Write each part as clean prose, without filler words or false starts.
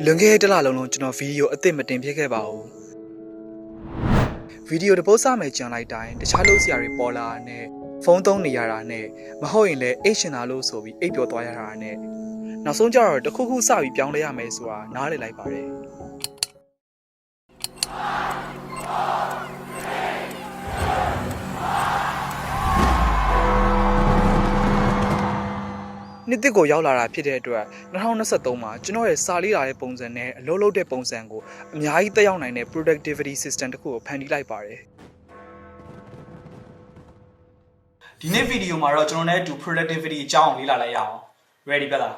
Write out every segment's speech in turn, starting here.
Lunge de la long no video a thing matin pick about video the post me jan like dying the chalo siari pola ne phone tong ni yara ne mahoin le Asian alo so bi 8ပြောသွားရတာနဲ့နောက်ဆုံးကြတော့တခုခုစပြီးပြောင်းလဲရမယ်ဆိုတာနားလည်လိုက်ပါတယ်နှစ်တစ်ကိုရောက်လာတာဖြစ်တဲ့အတွက်2023မှာကျွန်တော်ရဲ့စာလေးလာတဲ့ပုံစံနဲ့အလုပ်လုပ်တဲ့ပုံစံကိုအများကြီးတက်ရောက်နိုင်တဲ့ productivity system တစ်ခုကိုဖန်တီးလိုက်ပါတယ်ဒီနေ့ဗီဒီယိုမှာတော့ကျွန်တော်နဲ့အတူ productivity အကြောင်းလေ့လာလိုက်ရအောင် ready ပဲလား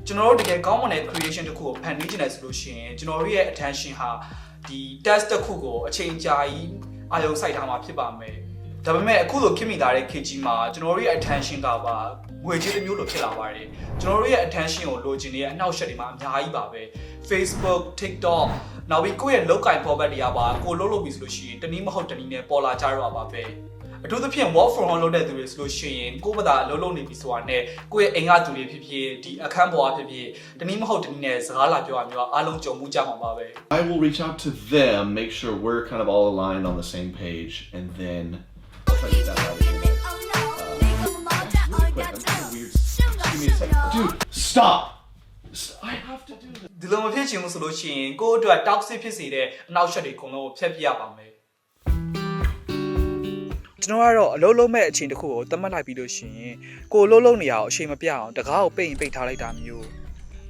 ကျွန်တော်တို့တကယ်ကောင်းမွန်တဲ့ creation တစ်ခုကိုဖန်တီးချင်တယ်ဆိုလို့ရှိရင်ကျွန်တော်တို့ရဲ့ attention ဟာဒီ test တစ်ခုကိုအချိန်ကြာကြီးအာရုံစိုက်ထားမှာဖြစ်ပါမယ်ဒါပေမဲ့အခုလိုခင်မိသားတဲ့ KG မှာကျွန်တော်တို့ရဲ့ attention ကပါငွေကြေးတစ်မျိုးလိုဖြစ်လာပါတယ်ကျွန်တော်တို့ရဲ့ attention ကိုလိုချင်နေတဲ့အနောက်ရှက်တွေမှာအများကြီးပါပဲ Facebook TikTok နောက်ပြီးကိုယ့်ရဲ့ local format တွေကပါကိုလုံးလို့ပြီဆိုလို့ရှိရင်တနည်းမဟုတ်တနည်းနဲ့ပေါ်လာကြတော့ပါပဲအထူးသဖြင့် work from home လုပ်တဲ့သူတွေဆိုလို့ရှိရင်ကိုယ့်ဘာသာအလုပ်လုပ်နေပြီဆိုတာနဲ့ကိုယ့်ရဲ့အိမ်ကသူတွေဖြစ်ဖြစ်ဒီအခန်းပေါ်ကဖြစ်ဖြစ်တနည်းမဟုတ်တနည်းနဲ့စကားလာပြောရမျိုးအားလုံးကြုံမှုကြမှာပါပဲ I will reach out to them, make sure we're kind of all aligned on the same page, and then I'll try to get that out of here. Give me a second. Dude, stop! I have to do this. ဒီလိုမဖြစ်ချင်ဘူးဆိုလို့ရှိရင်ကိုယ့်အတွက် toxic ဖြစ်စေတဲ့အနောက်ရှက်တွေအကုန်လုံးကိုဖျက်ပြရပါမယ်ကျွန်တော်ကတော့အလုံးလုံးမဲ့အချိန်တစ်ခုကိုသတ်မှတ်လိုက်ပြီးလို့ရှိရင်ကိုလုံးလုံးနေရအောင်အချိန်မပြအောင်တကားကိုပိတ်ရင်ပိတ်ထားလိုက်တာမျိုး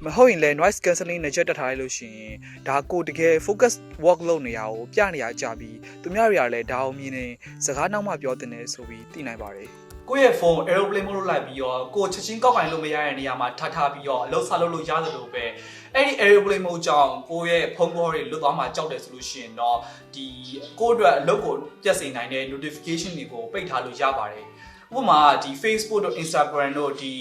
မဟုတ်ရင်လည်း noise cancelling နဲ့ချက်တက်ထားလိုက်လို့ရှိရင်ဒါကိုတကယ် focus work လုပ်နေရအောင်ပြနေရကြပြီးသူများတွေကလည်းဒါအောင်မြင်နေစကားနောက်မှပြောတင်နေဆိုပြီးသိနိုင်ပါတယ်ကိုယ့်ရဲ့ phone aeroplane mode လုပ်လိုက်ပြီးတော့ကိုချက်ချင်းကောက်ကင်လို့မရတဲ့နေရာမှာထားပြီးတော့အလုပ်ဆက်လုပ်လို့ရတယ်လို့ပဲအဲ့ဒီ aeroplane mode ကြောင့်ကိုယ့်ရဲ့ဖုန်းပေါ်တွေလွတ်သွားမှကြောက်တယ်ဆိုလို့ရှိရင်တော့ဒီကိုယ့်အတွက်အလုပ်ကိုပြတ်စေနိုင်တဲ့ notification တွေကိုပိတ်ထားလို့ရပါတယ်ဥပမာဒီ Facebook တို့ Instagram တို့ဒီ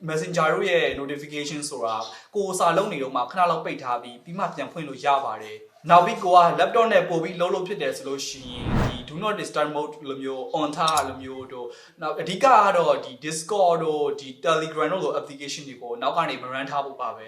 Messenger တို့ရဲ့ notification ဆိုတာကိုယ်စာလုံးနေတော့မှခဏလောက်ပိတ်ထားပြီးမှပြန်ဖွင့်လို့ရပါတယ်နောက်ပြီးကိုက laptop နဲ့ပို့ပြီးလုံးဖြစ်တယ်ဆိုလို့ရှိရင်ဒီ do not disturb mode လိုမျိုး on ထားလိုမျိုးတို့နောက်အဓိကကတော့ဒီ Discord တို့ဒီ Telegram တို့လို application တွေကိုနောက်ကနေမ run ထားဖို့ပါပဲ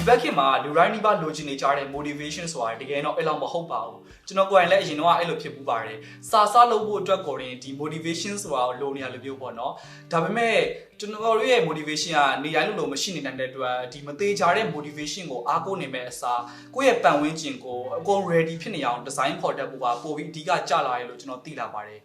ဒီဘက်ခင်မှာလူတိုင်းဒီပါလိုချင်နေကြတဲ့ motivation ဆိုတာတကယ်တော့အဲ့လောက်မဟုတ်ပါဘူးကျွန်တော်ကိုယ်တိုင်လည်းအရင်တော့အဲ့လိုဖြစ်ပူပါတယ်စာလုပ်ဖို့အတွက်ကိုရင်ဒီ motivation ဆိုတာကိုလိုနေရလို့ပြောပေါ့နော်ဒါပေမဲ့ကျွန်တော်တို့ရဲ့ motivation ကနေတိုင်းလိုမရှိနေနိုင်တဲ့အတွက်ဒီမသေးကြတဲ့ motivation ကိုအားကိုးနေမဲ့အစားကိုယ့်ရဲ့ပတ်ဝန်းကျင်ကိုအကုန် ready ဖြစ်နေအောင် design ဖော်တတ်ဖို့ပါပို့ပြီးအဓိကကြလာရလို့ကျွန်တော်သိလာပါတယ်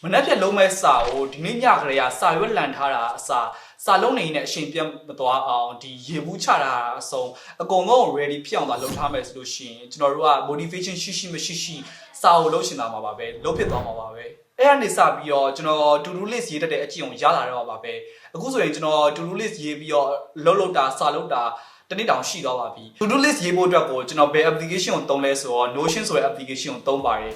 မနှက်ဖြတ်လုံးမဲ့စာကိုဒီနေ့ညကလေးကစာရွက်လန်ထားတာအစားစာလုံးနေနဲ့အချိန်ပြတ်မသွားအောင်ဒီရေဘူးချတာအစုံအကုန်လုံး ready ဖြစ်အောင်သာလုပ်ထားမယ်ဆိုလို့ရှိရင်ကျွန်တော်တို့က motivation ရှိမရှိစာကိုလုပ်ရှင်တာမှာပါပဲလုပ်ဖြစ်သွားမှာပါပဲအဲ့ဒါနေစပြီးတော့ကျွန်တော် to do list ရေးတတ်တဲ့အကြည့်အောင်ရလာတော့ပါပဲအခုဆိုရင်ကျွန်တော် to do list ရေးပြီးတော့လုပ်တာစာလုပ်တာတနေ့တောင်ရှိသွားပါပြီ to do list ရေးဖို့အတွက်ကိုကျွန်တော်ဘယ် application ကိုသုံးလဲဆိုတော့ Notion ဆိုတဲ့ application ကိုသုံးပါတယ်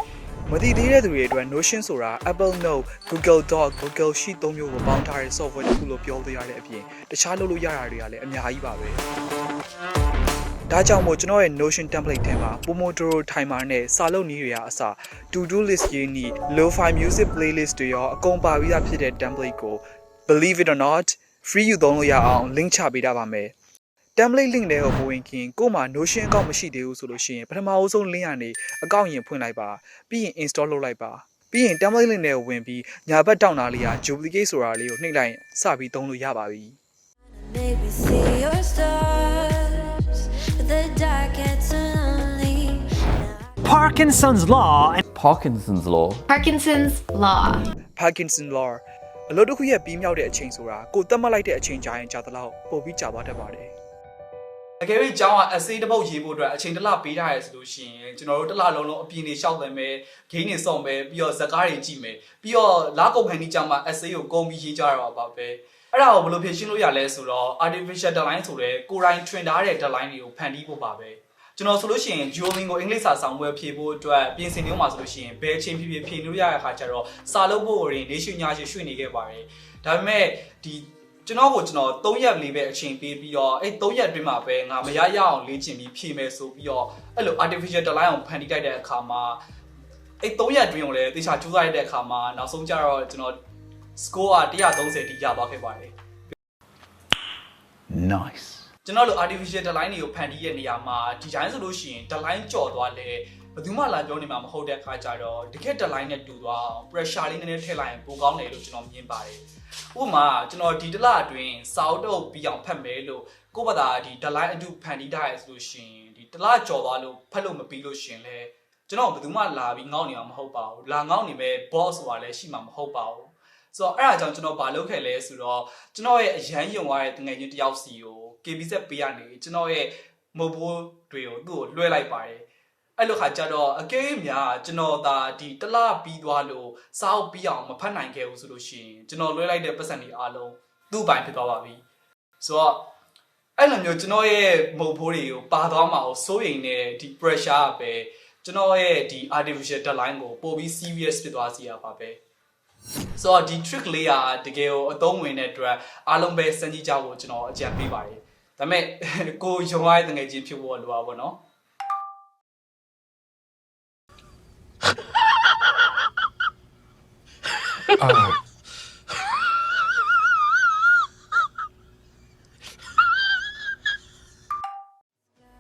မသိသေးတဲ့သူတွေအတွက် Notion ဆိုတာ Apple Note, Google Doc, Google Sheet သုံးမျိုးကိုပေါင်းထားတဲ့ software တစ်ခုလို့ပြောလို့ရတဲ့အပြင်တခြားလုပ်လို့ရတာတွေကလည်းအများကြီးပါပဲဒါကြောင့်မို့ကျွန်တော်ရဲ့ Notion template ထဲမှာ Pomodoro timer နဲ့စာလုပ်နည်းတွေအစ to-do list ရေးနည်း lo-fi music playlist တွေရောအကုန်ပါပြီးသားဖြစ်တဲ့ template ကို believe it or not free ယူသုံးလို့ရအောင် link ချပေးထားပါမယ်template link တွေကိုမဝင်ခင်ကို့မှာ Notion အကောင့်မရှိသေးဘူးဆိုလို့ရှိရင်ပထမအဆုံး link ကနေအကောင့်ရင်ဖွင့်လိုက်ပါပြီးရင် install လုပ်လိုက်ပါပြီးရင် template link တွေကိုဝင်ပြီးညာဘက်တောင်းတာလေးက duplicate ဆိုတာလေးကိုနှိပ်လိုက်စပြီးသုံးလို့ရပါပြီ Parkinson's law Parkinson's law Parkinson's law အလုပ်တစ်ခုရဲ့ပြီးမြောက်တဲ့အချိန်ဆိုတာကိုသတ်မှတ်လိုက်တဲ့အချိန်ကြာရင်ကြာသလောက်ပိုပြီးကြာသွားတတ်ပါတယ်အကယ်၍ကျောင်းက essay တစ်ပုဒ်ရေးဖို့အတွက်အချိန်တစ်လပေးထားရဆိုလို့ရှိရင်ကျွန်တော်တို့တစ်လလုံးလုံးအပြင်နေလျှောက်တယ်မယ် game တွေစောင့်မယ်ပြီးတော့ဇာတ်ကားတွေကြည့်မယ်ပြီးတော့လာကုန်ခန်းကြီးကျောင်းမှာ essay ကိုကုန်ပြီးရေးကြတော့ပါပဲအဲ့ဒါကိုဘယ်လိုဖြေရှင်းလို့ရလဲဆိုတော့ artificial deadline ဆိုတဲ့ကိုယ်တိုင် train ထားတဲ့ deadline တွေကိုဖန်တီးဖို့ပါပဲကျွန်တော်ဆိုလို့ရှိရင် Duolingo အင်္ဂလိပ်စာဆောင်ပွဲဖြေဖို့အတွက်ပြင်ဆင်နေအောင်ပါဆိုလို့ရှိရင်ဘယ်အချိန်ဖြေလို့ရတဲ့အခါကျတော့စာလုပ်ဖို့ရင်နေရွှေ့ညရွှေ့နေခဲ့ပါတယ်ဒါပေမဲ့ဒီ ကျွန်တော်3ရက်လေးပဲအချိန်ပေးပြီးတော့အဲ့3ရက်အတွင်းမှာပဲငါမရရအောင်လေ့ကျင့်ပြီးဖြည့်မယ်ဆိုပြီးတော့အဲ့လို artificial deadline ကိုဖန်တီးတိုက်တဲ့အခါမှာအဲ့3ရက်အတွင်းကိုလည်းတေချာကြိုးစားရတဲ့အခါမှာနောက်ဆုံးကျတော့ကျွန်တော် score က130တိရသွားခဲ့ပါတယ် Nice. ကျွန်တော်တို့ artificial deadline တွေကိုဖန်တီးတဲ့နေရာမှာဒီတိုင်းဆိုလို့ရှိရင် deadline ကြော်သွားလဲဘယ်သူမှလာပြောနေမှာမဟုတ်တဲ့အခါကျတော့တကယ် deadline နဲ့တူသွားအောင် pressure လေးနည်းနည်းထည့်လိုက်ရင်ပိုကောင်းတယ်လို့ကျွန်တော်မြင်ပါတယ်ဥပမာကျွန်တော်ဒီတစ်လအတွင်းစာအုပ်တော့ပြီးအောင်ဖတ်မယ်လို့ကိုယ့်ဘာသာဒီ deadline အတူဖန်တီးထားရဆိုလို့ရှိရင်ဒီတစ်လကြော်သွားလို့ဖတ်လို့မပြီးလို့ရှိရင်လဲကျွန်တော်ဘယ်သူမှလာပြီးငေါ့နေမှာမဟုတ်ပါဘူးလာငေါ့နေမဲ့ boss ဆိုတာလည်းရှိမှာမဟုတ်ပါဘူးဆိုတော့အဲ့ဒါကြောင့်ကျွန်တော်ဘာလုပ်ခဲ့လဲဆိုတော့ကျွန်တော်ရဲ့အရန်ယုံရတဲ့တငယ်ချင်းတယောက်စီကို KBZ ပေးရနေကျွန်တော်ရဲ့ mobile တွေကိုသူ့ကိုလွှဲလိုက်ပါတယ်အဲ့လိုခါကျတော့အကဲများကျွန်တော်ဒါဒီတစ်လပြီးသွားလို့စာအုပ်ပြီးအောင်မဖတ်နိုင်ခဲ့ဘူးဆိုလို့ရှိရင်ကျွန်တော်လွှဲလိုက်တဲ့ပတ်စံတွေအားလုံးသူ့ပိုင်ဖြစ်သွားပါပြီဆိုတော့အဲ့လိုမျိုးကျွန်တော်ရဲ့ mobile တွေကိုပါသွားမှာကိုစိုးရိမ်နေတဲ့ဒီ pressure ကပဲကျွန်တော်ရဲ့ဒီ artificial deadline ကိုပိုပြီး serious ဖြစ်သွားစေရပါပဲဆိုတော့ဒီ trick လေးကတကယ်ကိုအသုံးဝင်တဲ့အတွက်အားလုံးပဲစမ်းကြည့်ကြဖို့ကျွန်တော်အကြံပေးပါတယ်ဒါပေမဲ့ကိုရုံရတဲ့တငယ်ချင်းဖြစ်ဖို့လိုပါဘောနော်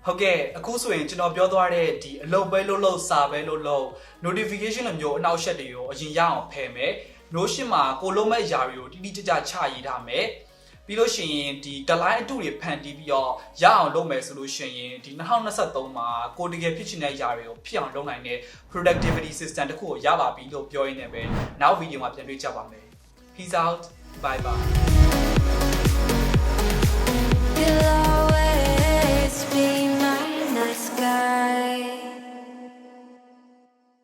ဟုတ်ကဲ့အခုဆိုရင်ကျွန်တော်ပြောသွားတဲ့ဒီအလုပ်ပဲလုပ်စာပဲလုပ် notification လိုမျိုးအနောက်ရှက်တွေကိုအရင်ရအောင်ဖယ်မယ် Notion မှာကိုလုံးမဲ့ຢာတွေကိုတိတိကျကျချရေးထားမယ်ပြီးလို့ရှိရင်ဒီ deadline အတူတွေဖန်တီးပြီးတော့ရအောင်လုပ်မယ်ဆိုလို့ရှိရင်ဒီ2023မှာကိုတကယ်ဖြစ်ချင်တဲ့ຢာတွေကိုဖြစ်အောင်လုပ်နိုင်တဲ့ productivity system တစ်ခုကိုရပါပြီလို့ပြောရင်းနဲ့ပဲနောက်ဗီဒီယိုမှာပြန်တွေ့ကြပါမယ် peace out bye bye